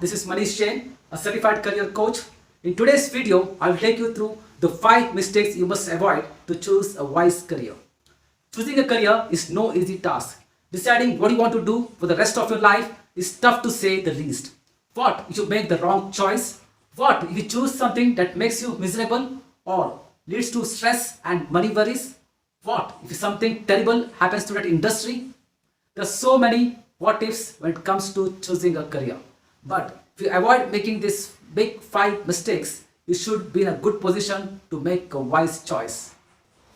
this is Manish, a certified career coach. In today's video, I will take you through the 5 mistakes you must avoid to choose a wise career. Choosing a career is no easy task. Deciding what you want to do for the rest of your life is tough to say the least. What if you make the wrong choice? What if you choose something that makes you miserable or leads to stress and money worries? What if something terrible happens to that industry? There are so many what ifs when it comes to choosing a career. But if you avoid making these big 5 mistakes, you should be in a good position to make a wise choice.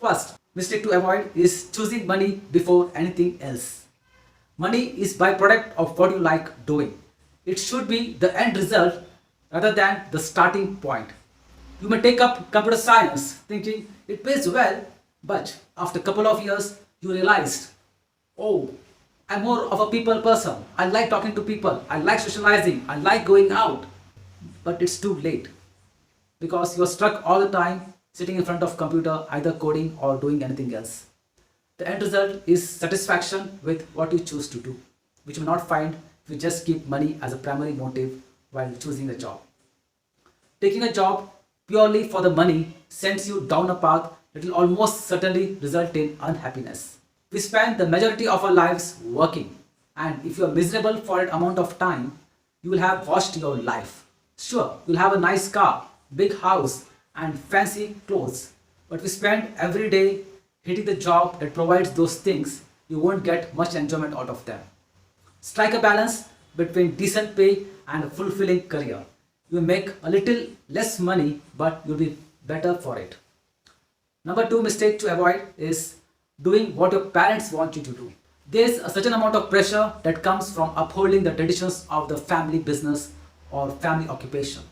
First mistake to avoid is choosing money before anything else. Money is byproduct of what you like doing. It should be the end result rather than the starting point. You may take up computer science thinking it pays well, but after a couple of years you realized, oh, I'm more of a people person. I like talking to people. I like socializing. I like going out. But it's too late because you're stuck all the time sitting in front of computer either coding or doing anything else. The end result is satisfaction with what you choose to do, which you will not find if you just keep money as a primary motive while choosing a job. Taking a job purely for the money sends you down a path that will almost certainly result in unhappiness. We spend the majority of our lives working, and if you are miserable for an amount of time, you will have wasted your life. Sure, you'll have a nice car, big house, and fancy clothes, but if you spend every day hitting the job that provides those things, you won't get much enjoyment out of them. Strike a balance between decent pay and a fulfilling career. You will make a little less money, but you'll be better for it. Number 2 mistake to avoid is doing what your parents want you to do. There's a certain amount of pressure that comes from upholding the traditions of the family business or family occupation.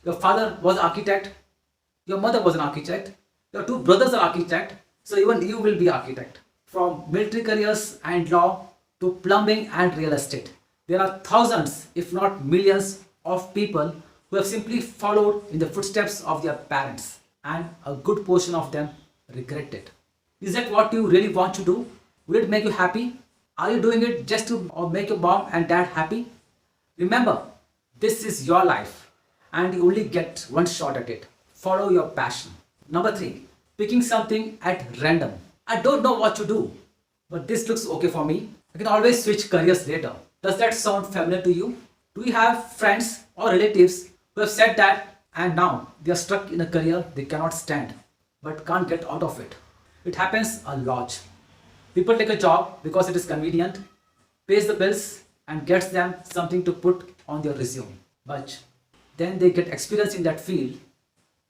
Your father was an architect, your mother was an architect, your 2 brothers are architect, so even you will be architect. From military careers and law to plumbing and real estate, there are thousands, if not millions, of people who have simply followed in the footsteps of their parents, and a good portion of them regret it. Is that what you really want to do? Will it make you happy? Are you doing it just to make your mom and dad happy? Remember, this is your life and you only get one shot at it. Follow your passion. Number 3, picking something at random. I don't know what to do, but this looks okay for me. I can always switch careers later. Does that sound familiar to you? Do you have friends or relatives who have said that and now they are stuck in a career they cannot stand but can't get out of it? It happens a lot. People take a job because it is convenient, pays the bills, and gets them something to put on their resume. But then they get experience in that field,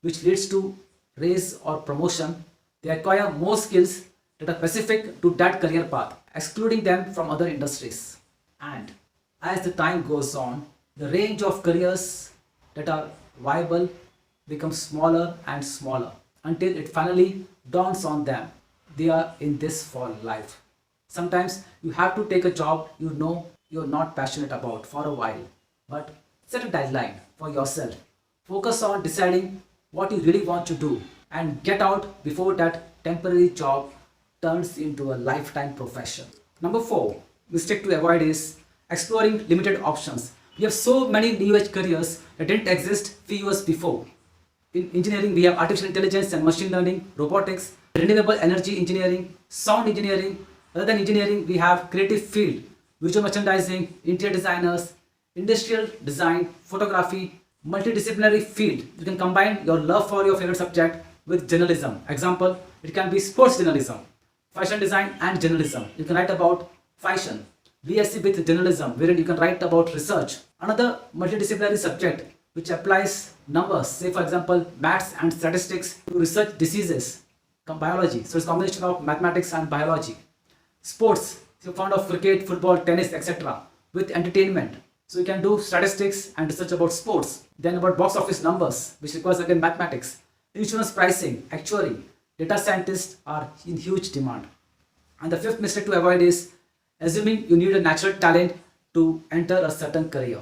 which leads to raise or promotion. They acquire more skills that are specific to that career path, excluding them from other industries. And as the time goes on, the range of careers that are viable becomes smaller and smaller until it finally dawns on them they are in this for life. Sometimes you have to take a job you know you're not passionate about for a while, but set a deadline for yourself. Focus on deciding what you really want to do and get out before that temporary job turns into a lifetime profession. Number 4 mistake to avoid is exploring limited options. We have so many new age careers that didn't exist few years before. In engineering, we have artificial intelligence and machine learning, robotics, renewable energy engineering, sound engineering. Other than engineering, we have creative field, visual merchandising, interior designers, industrial design, photography, multidisciplinary field. You can combine your love for your favorite subject with journalism. Example, it can be sports journalism, fashion design and journalism. You can write about fashion. BSc with journalism, wherein you can write about research. Another multidisciplinary subject which applies numbers, say for example maths and statistics to research diseases, biology, so it's a combination of mathematics and biology. Sports, if you're fond of cricket, football, tennis, etc. with entertainment, so you can do statistics and research about sports. Then about box office numbers, which requires again mathematics. Insurance pricing, actuary, data scientists are in huge demand. And the 5th mistake to avoid is assuming you need a natural talent to enter a certain career.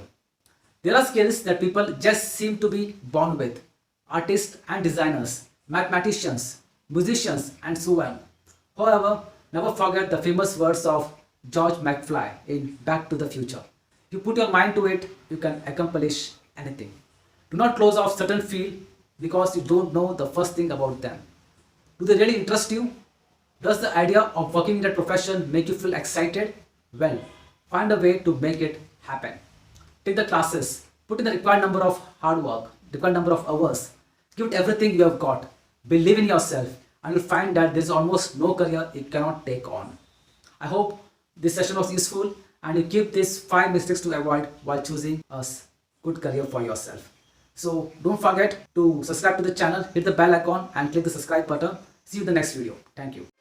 There are skills that people just seem to be born with. Artists and designers, mathematicians, musicians, and so on. However, never forget the famous words of George McFly in Back to the Future. you put your mind to it, you can accomplish anything. Do not close off certain field because you don't know the first thing about them. Do they really interest you? Does the idea of working in that profession make you feel excited? Well, find a way to make it happen. Take the classes, put in the required number of hard work, required number of hours, give it everything you have got, believe in yourself, and you'll find that there is almost no career you cannot take on. I hope this session was useful and you keep these 5 mistakes to avoid while choosing a good career for yourself. So don't forget to subscribe to the channel, hit the bell icon and click the subscribe button. See you in the next video. Thank you.